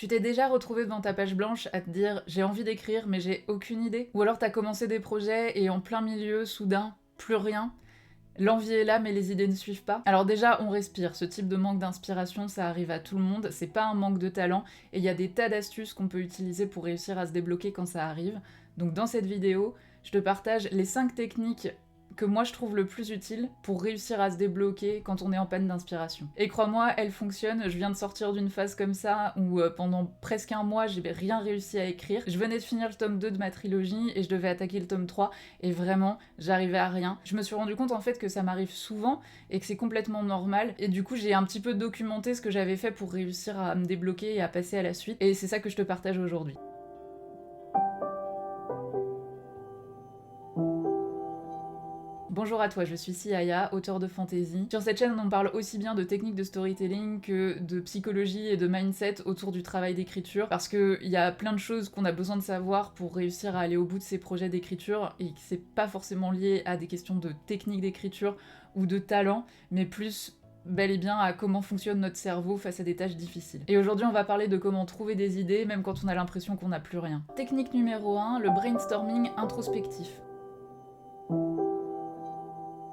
Tu t'es déjà retrouvé devant ta page blanche à te dire j'ai envie d'écrire mais j'ai aucune idée? Ou alors t'as commencé des projets et en plein milieu, soudain, plus rien? L'envie est là mais les idées ne suivent pas? Alors déjà, on respire. Ce type de manque d'inspiration, ça arrive à tout le monde. C'est pas un manque de talent et il y a des tas d'astuces qu'on peut utiliser pour réussir à se débloquer quand ça arrive. Donc dans cette vidéo, je te partage les 5 techniques que moi je trouve le plus utile pour réussir à se débloquer quand on est en panne d'inspiration. Et crois-moi, elles fonctionnent. Je viens de sortir d'une phase comme ça où pendant presque un mois, j'ai rien réussi à écrire. Je venais de finir le tome 2 de ma trilogie et je devais attaquer le tome 3 et vraiment, j'arrivais à rien. Je me suis rendu compte en fait que ça m'arrive souvent et que c'est complètement normal. Et du coup, j'ai un petit peu documenté ce que j'avais fait pour réussir à me débloquer et à passer à la suite. Et c'est ça que je te partage aujourd'hui. Bonjour à toi, je suis Siaya, auteure de fantasy. Sur cette chaîne, on parle aussi bien de techniques de storytelling que de psychologie et de mindset autour du travail d'écriture, parce qu'il y a plein de choses qu'on a besoin de savoir pour réussir à aller au bout de ces projets d'écriture, et que c'est pas forcément lié à des questions de technique d'écriture ou de talent, mais plus bel et bien à comment fonctionne notre cerveau face à des tâches difficiles. Et aujourd'hui, on va parler de comment trouver des idées, même quand on a l'impression qu'on n'a plus rien. Technique numéro 1, le brainstorming introspectif.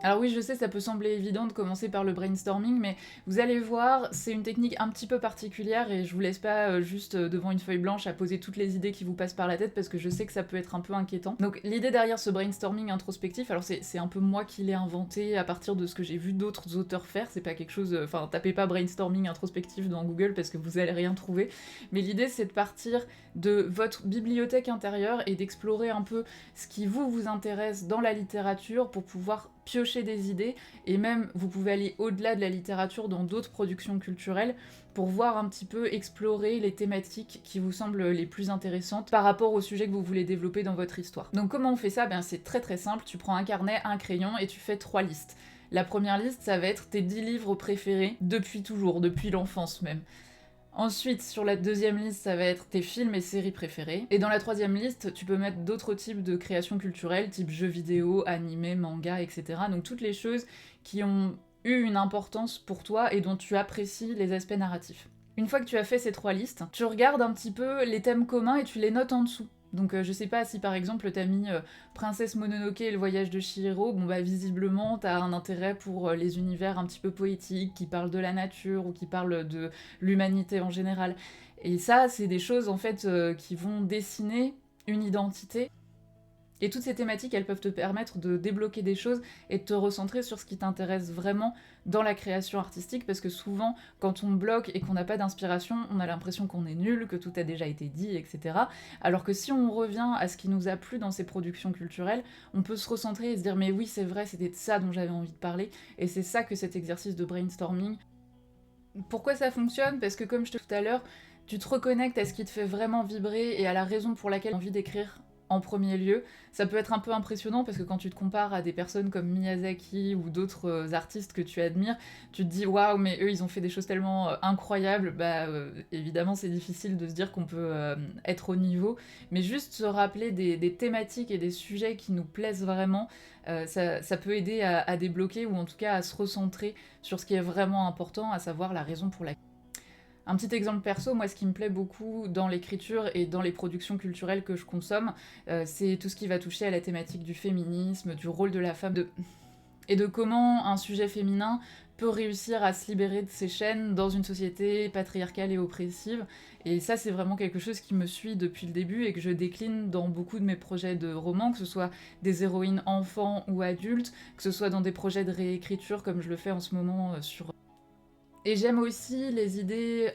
Alors oui, je sais, ça peut sembler évident de commencer par le brainstorming, mais vous allez voir, c'est une technique un petit peu particulière et je vous laisse pas juste devant une feuille blanche à poser toutes les idées qui vous passent par la tête parce que je sais que ça peut être un peu inquiétant. Donc l'idée derrière ce brainstorming introspectif, alors c'est un peu moi qui l'ai inventé à partir de ce que j'ai vu d'autres auteurs faire, c'est pas quelque chose... Enfin, tapez pas brainstorming introspectif dans Google parce que vous allez rien trouver, mais l'idée c'est de partir de votre bibliothèque intérieure et d'explorer un peu ce qui vous intéresse dans la littérature pour pouvoir piocher des idées, et même vous pouvez aller au-delà de la littérature dans d'autres productions culturelles pour voir un petit peu explorer les thématiques qui vous semblent les plus intéressantes par rapport au sujet que vous voulez développer dans votre histoire. Donc comment on fait ça? C'est très très simple, tu prends un carnet, un crayon et tu fais 3 listes. La première liste, ça va être tes 10 livres préférés depuis toujours, depuis l'enfance même. Ensuite, sur la deuxième liste, ça va être tes films et séries préférées. Et dans la troisième liste, tu peux mettre d'autres types de créations culturelles, type jeux vidéo, animés, manga, etc. Donc toutes les choses qui ont eu une importance pour toi et dont tu apprécies les aspects narratifs. Une fois que tu as fait ces 3 listes, tu regardes un petit peu les thèmes communs et tu les notes en dessous. Donc je sais pas si par exemple t'as mis Princesse Mononoke et le voyage de Chihiro, visiblement t'as un intérêt pour les univers un petit peu poétiques, qui parlent de la nature ou qui parlent de l'humanité en général. Et ça, c'est des choses en fait qui vont dessiner une identité. Et toutes ces thématiques, elles peuvent te permettre de débloquer des choses et de te recentrer sur ce qui t'intéresse vraiment dans la création artistique, parce que souvent, quand on bloque et qu'on n'a pas d'inspiration, on a l'impression qu'on est nul, que tout a déjà été dit, etc. Alors que si on revient à ce qui nous a plu dans ces productions culturelles, on peut se recentrer et se dire mais oui, c'est vrai, c'était de ça dont j'avais envie de parler, et c'est ça que cet exercice de brainstorming. Pourquoi ça fonctionne? Parce que comme je te disais tout à l'heure, tu te reconnectes à ce qui te fait vraiment vibrer et à la raison pour laquelle tu as envie d'écrire en premier lieu. Ça peut être un peu impressionnant parce que quand tu te compares à des personnes comme Miyazaki ou d'autres artistes que tu admires, tu te dis waouh, mais eux ils ont fait des choses tellement incroyables. Évidemment c'est difficile de se dire qu'on peut être au niveau, mais juste se rappeler des thématiques et des sujets qui nous plaisent vraiment, ça peut aider à débloquer ou en tout cas à se recentrer sur ce qui est vraiment important, à savoir la raison pour laquelle. Un petit exemple perso, moi ce qui me plaît beaucoup dans l'écriture et dans les productions culturelles que je consomme, c'est tout ce qui va toucher à la thématique du féminisme, du rôle de la femme, et de comment un sujet féminin peut réussir à se libérer de ses chaînes dans une société patriarcale et oppressive. Et ça, c'est vraiment quelque chose qui me suit depuis le début et que je décline dans beaucoup de mes projets de romans, que ce soit des héroïnes enfants ou adultes, que ce soit dans des projets de réécriture comme je le fais en ce moment sur... Et j'aime aussi les idées...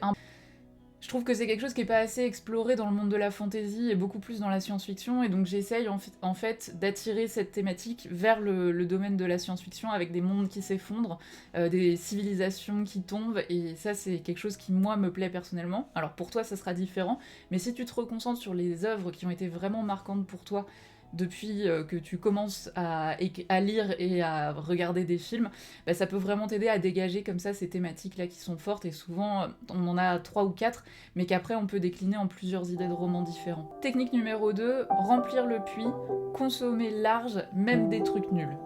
Je trouve que c'est quelque chose qui n'est pas assez exploré dans le monde de la fantasy et beaucoup plus dans la science-fiction, et donc j'essaye en fait d'attirer cette thématique vers le domaine de la science-fiction avec des mondes qui s'effondrent, des civilisations qui tombent, et ça c'est quelque chose qui moi me plaît personnellement. Alors pour toi ça sera différent, mais si tu te reconcentres sur les œuvres qui ont été vraiment marquantes pour toi depuis que tu commences à lire et à regarder des films, ça peut vraiment t'aider à dégager comme ça ces thématiques-là qui sont fortes, et souvent on en a 3 ou 4, mais qu'après on peut décliner en plusieurs idées de romans différents. Technique numéro 2, remplir le puits, consommer large, même des trucs nuls.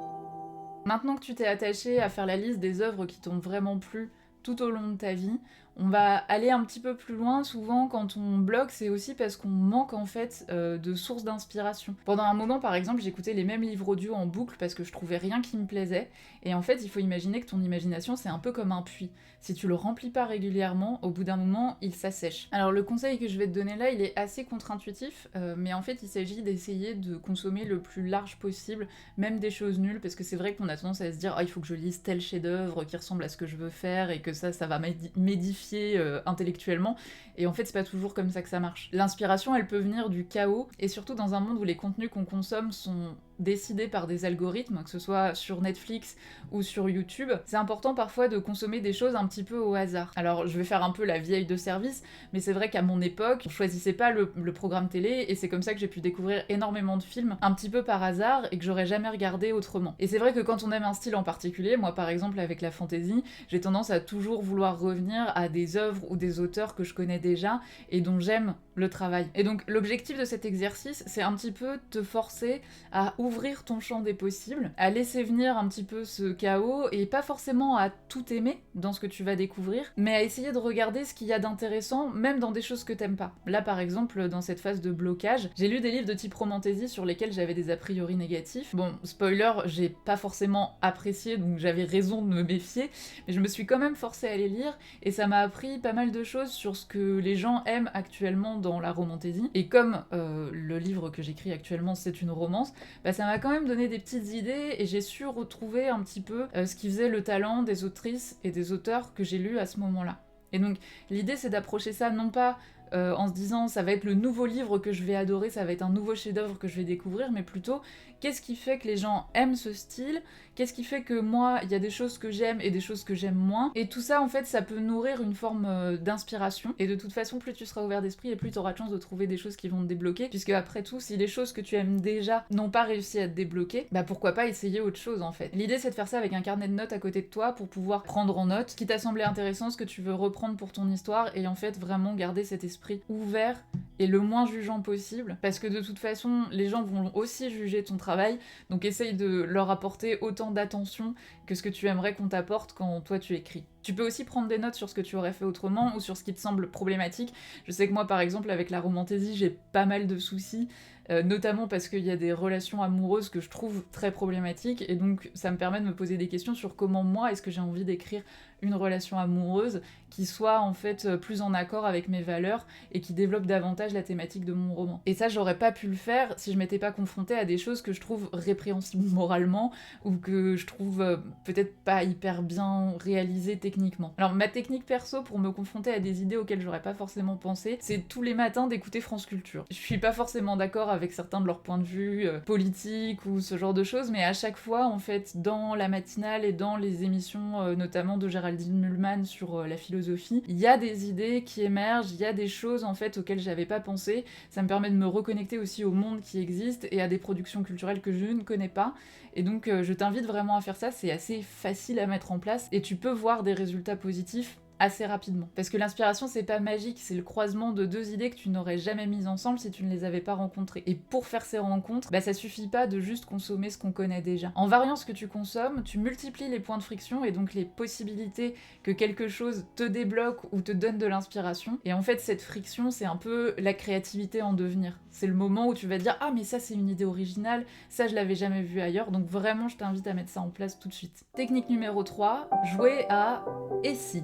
Maintenant que tu t'es attaché à faire la liste des œuvres qui t'ont vraiment plu tout au long de ta vie, On va aller un petit peu plus loin, souvent quand on bloque, c'est aussi parce qu'on manque en fait de sources d'inspiration. Pendant un moment par exemple, j'écoutais les mêmes livres audio en boucle parce que je trouvais rien qui me plaisait, et en fait il faut imaginer que ton imagination c'est un peu comme un puits. Si tu le remplis pas régulièrement, au bout d'un moment, il s'assèche. Alors le conseil que je vais te donner là, il est assez contre-intuitif, mais en fait il s'agit d'essayer de consommer le plus large possible, même des choses nulles, parce que c'est vrai qu'on a tendance à se dire « Ah, il faut que je lise tel chef-d'œuvre qui ressemble à ce que je veux faire, et que ça va m'édifier intellectuellement », et en fait c'est pas toujours comme ça que ça marche. L'inspiration, elle peut venir du chaos, et surtout dans un monde où les contenus qu'on consomme sont décidés par des algorithmes, que ce soit sur Netflix ou sur YouTube, c'est important parfois de consommer des choses un petit peu au hasard. Alors je vais faire un peu la vieille de service, mais c'est vrai qu'à mon époque, on choisissait pas le programme télé, et c'est comme ça que j'ai pu découvrir énormément de films un petit peu par hasard et que j'aurais jamais regardé autrement. Et c'est vrai que quand on aime un style en particulier, moi par exemple avec la fantasy, j'ai tendance à toujours vouloir revenir à des œuvres ou des auteurs que je connais déjà et dont j'aime le travail. Et donc l'objectif de cet exercice, c'est un petit peu te forcer à ouvrir ton champ des possibles, à laisser venir un petit peu ce chaos et pas forcément à tout aimer dans ce que tu vas découvrir, mais à essayer de regarder ce qu'il y a d'intéressant, même dans des choses que t'aimes pas. Là par exemple, dans cette phase de blocage, j'ai lu des livres de type romantasy sur lesquels j'avais des a priori négatifs. Bon, spoiler, j'ai pas forcément apprécié, donc j'avais raison de me méfier, mais je me suis quand même forcée à les lire, et ça m'a appris pas mal de choses sur ce que les gens aiment actuellement dans la romantasy. Et comme le livre que j'écris actuellement c'est une romance, bah ça m'a quand même donné des petites idées, et j'ai su retrouver un petit peu ce qui faisait le talent des autrices et des auteurs que j'ai lus à ce moment-là. Et donc l'idée c'est d'approcher ça non pas en se disant ça va être le nouveau livre que je vais adorer, ça va être un nouveau chef-d'œuvre que je vais découvrir, mais plutôt qu'est-ce qui fait que les gens aiment ce style, qu'est-ce qui fait que moi il y a des choses que j'aime et des choses que j'aime moins, et tout ça en fait ça peut nourrir une forme d'inspiration, et de toute façon plus tu seras ouvert d'esprit et plus tu auras de chance de trouver des choses qui vont te débloquer, puisque après tout si les choses que tu aimes déjà n'ont pas réussi à te débloquer, bah pourquoi pas essayer autre chose en fait. L'idée c'est de faire ça avec un carnet de notes à côté de toi pour pouvoir prendre en note ce qui t'a semblé intéressant, ce que tu veux reprendre pour ton histoire, et en fait vraiment garder cet esprit ouvert et le moins jugeant possible, parce que de toute façon les gens vont aussi juger ton travail, donc essaye de leur apporter autant d'attention que ce que tu aimerais qu'on t'apporte quand toi tu écris. Tu peux aussi prendre des notes sur ce que tu aurais fait autrement ou sur ce qui te semble problématique. Je sais que moi par exemple avec la romantasy j'ai pas mal de soucis, notamment parce qu'il y a des relations amoureuses que je trouve très problématiques, et donc ça me permet de me poser des questions sur comment moi est-ce que j'ai envie d'écrire une relation amoureuse qui soit en fait plus en accord avec mes valeurs et qui développe davantage la thématique de mon roman. Et ça j'aurais pas pu le faire si je m'étais pas confrontée à des choses que je trouve répréhensibles moralement ou que je trouve peut-être pas hyper bien réalisées techniquement. Alors ma technique perso pour me confronter à des idées auxquelles j'aurais pas forcément pensé, c'est tous les matins d'écouter France Culture. Je suis pas forcément d'accord avec certains de leurs points de vue politiques ou ce genre de choses, mais à chaque fois en fait dans la matinale et dans les émissions notamment de Géraldine Mühlmann sur la philosophie, il y a des idées qui émergent, il y a des choses en fait auxquelles j'avais pas pensé, ça me permet de me reconnecter aussi au monde qui existe et à des productions culturelles que je ne connais pas, et donc je t'invite vraiment à faire ça, c'est assez facile à mettre en place et tu peux voir des résultats positifs assez rapidement. Parce que l'inspiration c'est pas magique, c'est le croisement de deux idées que tu n'aurais jamais mises ensemble si tu ne les avais pas rencontrées. Et pour faire ces rencontres, bah ça suffit pas de juste consommer ce qu'on connaît déjà. En variant ce que tu consommes, tu multiplies les points de friction et donc les possibilités que quelque chose te débloque ou te donne de l'inspiration. Et en fait cette friction c'est un peu la créativité en devenir. C'est le moment où tu vas te dire ah mais ça c'est une idée originale, ça je l'avais jamais vu ailleurs, donc vraiment je t'invite à mettre ça en place tout de suite. Technique numéro 3, jouer à et si.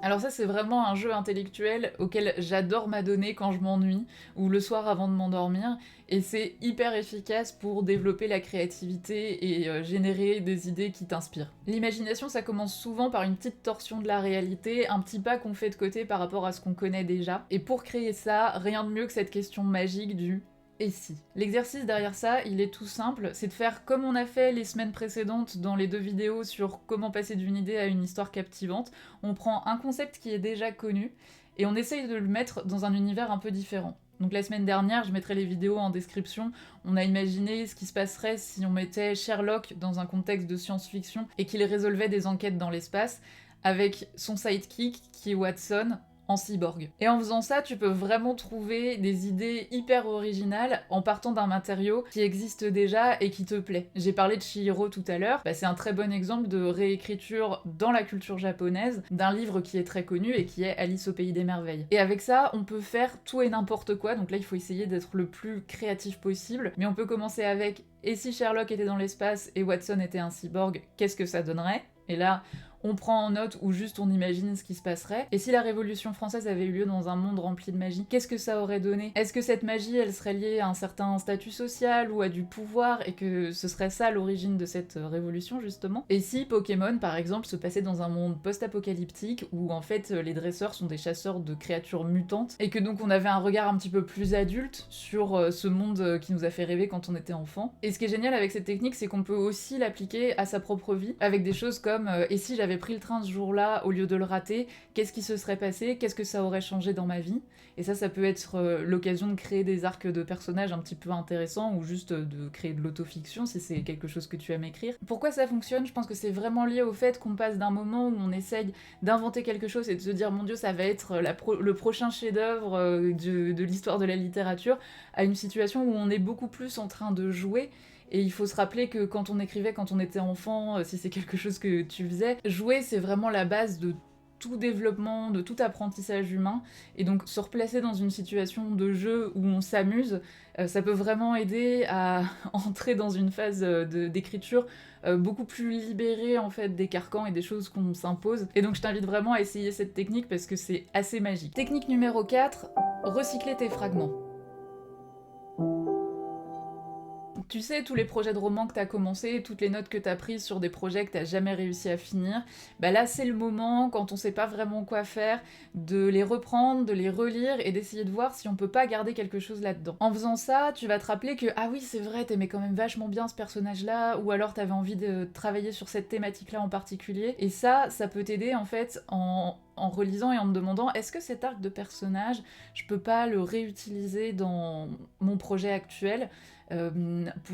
Alors ça c'est vraiment un jeu intellectuel auquel j'adore m'adonner quand je m'ennuie, ou le soir avant de m'endormir, et c'est hyper efficace pour développer la créativité et générer des idées qui t'inspirent. L'imagination ça commence souvent par une petite torsion de la réalité, un petit pas qu'on fait de côté par rapport à ce qu'on connaît déjà, et pour créer ça, rien de mieux que cette question magique du et si. L'exercice derrière ça, il est tout simple, c'est de faire comme on a fait les semaines précédentes dans les 2 vidéos sur comment passer d'une idée à une histoire captivante. On prend un concept qui est déjà connu et on essaye de le mettre dans un univers un peu différent. Donc la semaine dernière, je mettrai les vidéos en description, on a imaginé ce qui se passerait si on mettait Sherlock dans un contexte de science-fiction et qu'il résolvait des enquêtes dans l'espace, avec son sidekick qui est Watson, en cyborg. Et en faisant ça, tu peux vraiment trouver des idées hyper originales en partant d'un matériau qui existe déjà et qui te plaît. J'ai parlé de Chihiro tout à l'heure, c'est un très bon exemple de réécriture dans la culture japonaise d'un livre qui est très connu et qui est Alice au pays des merveilles. Et avec ça, on peut faire tout et n'importe quoi, donc là il faut essayer d'être le plus créatif possible, mais on peut commencer avec et si Sherlock était dans l'espace et Watson était un cyborg, qu'est-ce que ça donnerait? Et là, on prend en note ou juste on imagine ce qui se passerait. Et si la Révolution française avait eu lieu dans un monde rempli de magie, qu'est-ce que ça aurait donné? Est-ce que cette magie, elle serait liée à un certain statut social ou à du pouvoir et que ce serait ça l'origine de cette révolution justement? Et si Pokémon, par exemple, se passait dans un monde post-apocalyptique où en fait les dresseurs sont des chasseurs de créatures mutantes et que donc on avait un regard un petit peu plus adulte sur ce monde qui nous a fait rêver quand on était enfant. Et ce qui est génial avec cette technique, c'est qu'on peut aussi l'appliquer à sa propre vie avec des choses comme et si j'avais pris le train ce jour-là au lieu de le rater, qu'est-ce qui se serait passé, qu'est-ce que ça aurait changé dans ma vie. Et ça peut être l'occasion de créer des arcs de personnages un petit peu intéressants ou juste de créer de l'autofiction si c'est quelque chose que tu aimes écrire. Pourquoi ça fonctionne? Je pense que c'est vraiment lié au fait qu'on passe d'un moment où on essaye d'inventer quelque chose et de se dire mon Dieu ça va être le prochain chef-d'œuvre de l'histoire de la littérature à une situation où on est beaucoup plus en train de jouer. Et il faut se rappeler que quand on écrivait, quand on était enfant, si c'est quelque chose que tu faisais, jouer c'est vraiment la base de tout développement, de tout apprentissage humain. Et donc se replacer dans une situation de jeu où on s'amuse, ça peut vraiment aider à entrer dans une phase d'écriture beaucoup plus libérée en fait des carcans et des choses qu'on s'impose. Et donc je t'invite vraiment à essayer cette technique parce que c'est assez magique. Technique numéro 4, recycler tes fragments. Tu sais, tous les projets de romans que t'as commencé, toutes les notes que t'as prises sur des projets que t'as jamais réussi à finir, là c'est le moment, quand on sait pas vraiment quoi faire, de les reprendre, de les relire et d'essayer de voir si on peut pas garder quelque chose là-dedans. En faisant ça, tu vas te rappeler que ah oui c'est vrai, t'aimais quand même vachement bien ce personnage-là, ou alors t'avais envie de travailler sur cette thématique-là en particulier, et ça peut t'aider en fait en relisant et en me demandant est-ce que cet arc de personnage, je peux pas le réutiliser dans mon projet actuel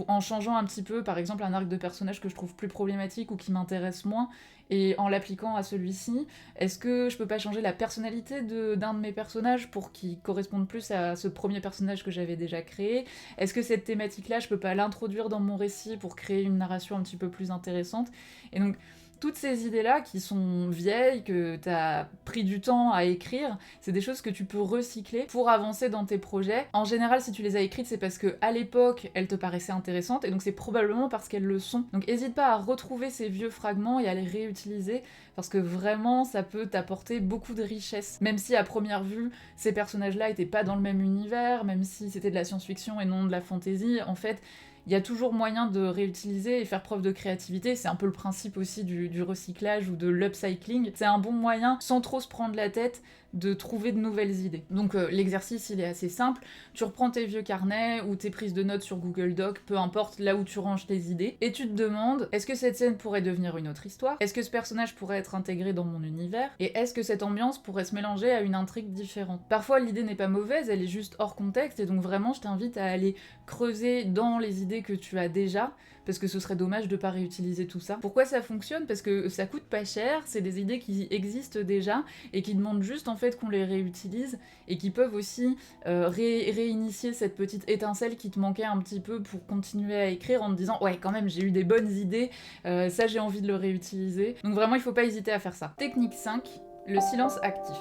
en changeant un petit peu, par exemple, un arc de personnage que je trouve plus problématique ou qui m'intéresse moins, et en l'appliquant à celui-ci, est-ce que je peux pas changer la personnalité d'un de mes personnages pour qu'il corresponde plus à ce premier personnage que j'avais déjà créé? Est-ce que cette thématique-là, je peux pas l'introduire dans mon récit pour créer une narration un petit peu plus intéressante? Et donc, toutes ces idées-là qui sont vieilles, que t'as pris du temps à écrire, c'est des choses que tu peux recycler pour avancer dans tes projets. En général, si tu les as écrites, c'est parce que à l'époque, elles te paraissaient intéressantes, et donc c'est probablement parce qu'elles le sont. Donc n'hésite pas à retrouver ces vieux fragments et à les réutiliser, parce que vraiment, ça peut t'apporter beaucoup de richesse. Même si à première vue, ces personnages-là étaient pas dans le même univers, même si c'était de la science-fiction et non de la fantasy, en fait, il y a toujours moyen de réutiliser et faire preuve de créativité. C'est un peu le principe aussi du recyclage ou de l'upcycling. C'est un bon moyen, sans trop se prendre la tête, de trouver de nouvelles idées. Donc l'exercice il est assez simple, tu reprends tes vieux carnets ou tes prises de notes sur Google Doc, peu importe là où tu ranges tes idées, et tu te demandes est-ce que cette scène pourrait devenir une autre histoire? Est-ce que ce personnage pourrait être intégré dans mon univers? Et est-ce que cette ambiance pourrait se mélanger à une intrigue différente? Parfois l'idée n'est pas mauvaise, elle est juste hors contexte, et donc vraiment je t'invite à aller creuser dans les idées que tu as déjà, parce que ce serait dommage de pas réutiliser tout ça. Pourquoi ça fonctionne? Parce que ça coûte pas cher, c'est des idées qui existent déjà et qui demandent juste en fait qu'on les réutilise et qui peuvent aussi réinitier cette petite étincelle qui te manquait un petit peu pour continuer à écrire en te disant ouais quand même j'ai eu des bonnes idées, ça j'ai envie de le réutiliser. Donc vraiment il faut pas hésiter à faire ça. Technique 5, le silence actif.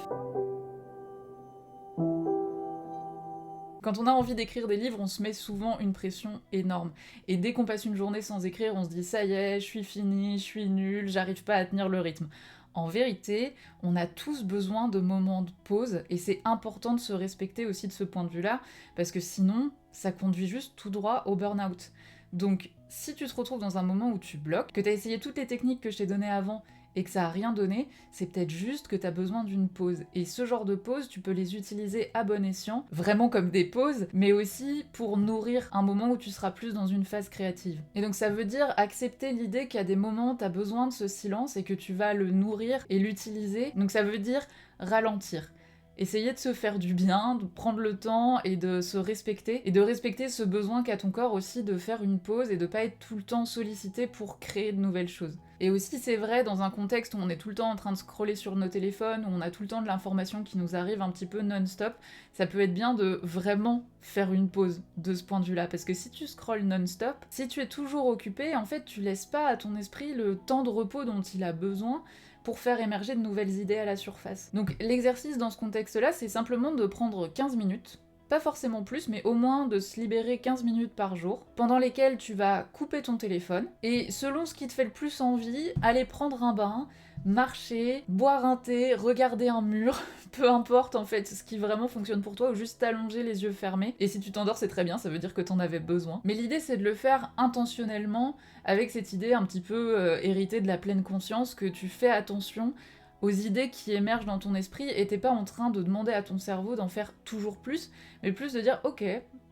Quand on a envie d'écrire des livres, on se met souvent une pression énorme. Et dès qu'on passe une journée sans écrire, on se dit ça y est, je suis fini, je suis nul, j'arrive pas à tenir le rythme. En vérité, on a tous besoin de moments de pause, et c'est important de se respecter aussi de ce point de vue-là, parce que sinon, ça conduit juste tout droit au burn-out. Donc, si tu te retrouves dans un moment où tu bloques, que t'as essayé toutes les techniques que je t'ai données avant, et que ça a rien donné, c'est peut-être juste que t'as besoin d'une pause. Et ce genre de pause, tu peux les utiliser à bon escient, vraiment comme des pauses, mais aussi pour nourrir un moment où tu seras plus dans une phase créative. Et donc ça veut dire accepter l'idée qu'il y a des moments où t'as besoin de ce silence et que tu vas le nourrir et l'utiliser. Donc ça veut dire ralentir. essayer de se faire du bien, de prendre le temps et de se respecter, et de respecter ce besoin qu'a ton corps aussi de faire une pause et de pas être tout le temps sollicité pour créer de nouvelles choses. Et aussi c'est vrai dans un contexte où on est tout le temps en train de scroller sur nos téléphones, où on a tout le temps de l'information qui nous arrive un petit peu non-stop, ça peut être bien de vraiment faire une pause de ce point de vue-là, parce que si tu scrolles non-stop, si tu es toujours occupé, en fait tu laisses pas à ton esprit le temps de repos dont il a besoin pour faire émerger de nouvelles idées à la surface. Donc l'exercice dans ce contexte-là, c'est simplement de prendre 15 minutes, pas forcément plus, mais au moins de se libérer 15 minutes par jour, pendant lesquelles tu vas couper ton téléphone, et selon ce qui te fait le plus envie, aller prendre un bain, marcher, boire un thé, regarder un mur, peu importe en fait ce qui vraiment fonctionne pour toi, ou juste t'allonger les yeux fermés. Et si tu t'endors, c'est très bien, ça veut dire que t'en avais besoin. Mais l'idée c'est de le faire intentionnellement, avec cette idée un petit peu héritée de la pleine conscience, que tu fais attention aux idées qui émergent dans ton esprit, et t'es pas en train de demander à ton cerveau d'en faire toujours plus, mais plus de dire ok,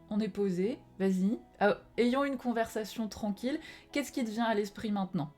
on est posé, vas-y, ayons une conversation tranquille, qu'est-ce qui te vient à l'esprit maintenant ?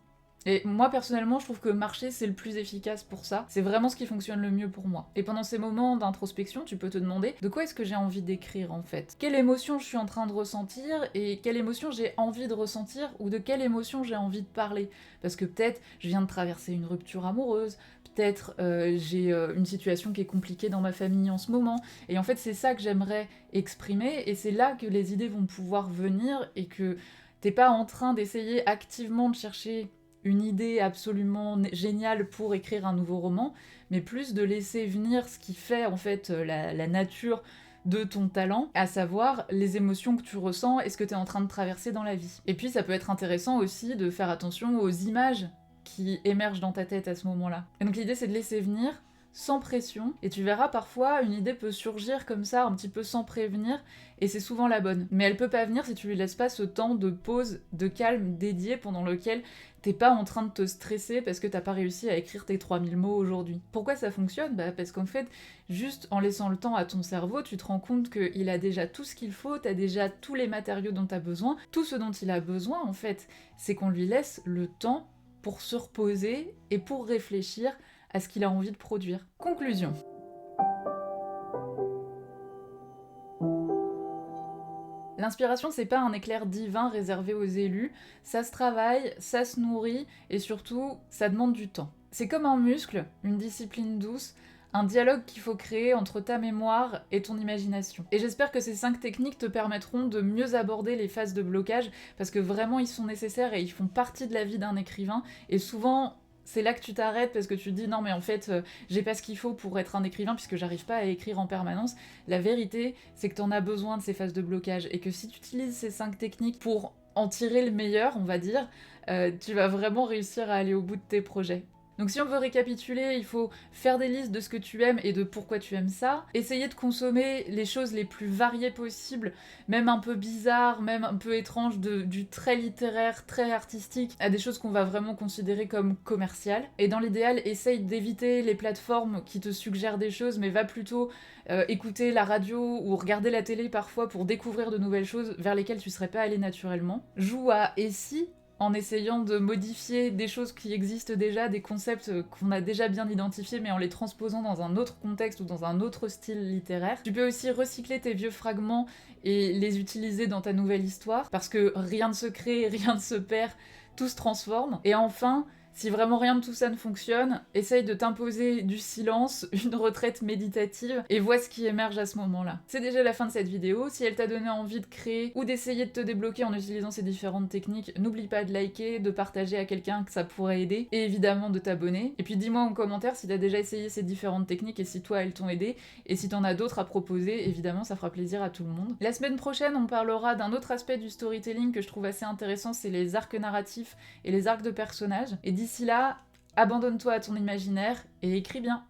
Et moi personnellement je trouve que marcher c'est le plus efficace pour ça, c'est vraiment ce qui fonctionne le mieux pour moi. Et pendant ces moments d'introspection tu peux te demander de quoi est-ce que j'ai envie d'écrire en fait, quelle émotion je suis en train de ressentir et quelle émotion j'ai envie de ressentir, ou de quelle émotion j'ai envie de parler, parce que peut-être je viens de traverser une rupture amoureuse, peut-être j'ai une situation qui est compliquée dans ma famille en ce moment, et en fait c'est ça que j'aimerais exprimer, et c'est là que les idées vont pouvoir venir, et que t'es pas en train d'essayer activement de chercher une idée absolument géniale pour écrire un nouveau roman, mais plus de laisser venir ce qui fait en fait la nature de ton talent, à savoir les émotions que tu ressens et ce que tu es en train de traverser dans la vie. Et puis ça peut être intéressant aussi de faire attention aux images qui émergent dans ta tête à ce moment-là. Et donc l'idée c'est de laisser venir sans pression, et tu verras parfois une idée peut surgir comme ça un petit peu sans prévenir, et c'est souvent la bonne. Mais elle peut pas venir si tu lui laisses pas ce temps de pause, de calme dédié pendant lequel t'es pas en train de te stresser parce que t'as pas réussi à écrire tes 3000 mots aujourd'hui. Pourquoi ça fonctionne ? Parce qu'en fait, juste en laissant le temps à ton cerveau, tu te rends compte qu'il a déjà tout ce qu'il faut, t'as déjà tous les matériaux dont t'as besoin, tout ce dont il a besoin en fait, c'est qu'on lui laisse le temps pour se reposer et pour réfléchir à ce qu'il a envie de produire. Conclusion. L'inspiration, c'est pas un éclair divin réservé aux élus, ça se travaille, ça se nourrit, et surtout, ça demande du temps. C'est comme un muscle, une discipline douce, un dialogue qu'il faut créer entre ta mémoire et ton imagination. Et j'espère que ces 5 techniques te permettront de mieux aborder les phases de blocage, parce que vraiment ils sont nécessaires et ils font partie de la vie d'un écrivain, et souvent c'est là que tu t'arrêtes parce que tu te dis non mais en fait j'ai pas ce qu'il faut pour être un écrivain puisque j'arrive pas à écrire en permanence. La vérité c'est que t'en as besoin de ces phases de blocage, et que si tu utilises ces 5 techniques pour en tirer le meilleur, on va dire, tu vas vraiment réussir à aller au bout de tes projets. Donc si on veut récapituler, il faut faire des listes de ce que tu aimes et de pourquoi tu aimes ça, essayer de consommer les choses les plus variées possibles, même un peu bizarres, même un peu étranges, du très littéraire, très artistique, à des choses qu'on va vraiment considérer comme commerciales. Et dans l'idéal, essaye d'éviter les plateformes qui te suggèrent des choses, mais va plutôt écouter la radio ou regarder la télé parfois pour découvrir de nouvelles choses vers lesquelles tu serais pas allé naturellement. Joue à et si, en essayant de modifier des choses qui existent déjà, des concepts qu'on a déjà bien identifiés, mais en les transposant dans un autre contexte ou dans un autre style littéraire. Tu peux aussi recycler tes vieux fragments et les utiliser dans ta nouvelle histoire, parce que rien ne se crée, rien ne se perd, tout se transforme. Et enfin, si vraiment rien de tout ça ne fonctionne, essaye de t'imposer du silence, une retraite méditative, et vois ce qui émerge à ce moment-là. C'est déjà la fin de cette vidéo. Si elle t'a donné envie de créer ou d'essayer de te débloquer en utilisant ces différentes techniques, n'oublie pas de liker, de partager à quelqu'un que ça pourrait aider, et évidemment de t'abonner. Et puis dis-moi en commentaire si t'as déjà essayé ces différentes techniques et si toi elles t'ont aidé, et si t'en as d'autres à proposer, évidemment ça fera plaisir à tout le monde. La semaine prochaine, on parlera d'un autre aspect du storytelling que je trouve assez intéressant, c'est les arcs narratifs et les arcs de personnages. Et d'ici là, abandonne-toi à ton imaginaire et écris bien.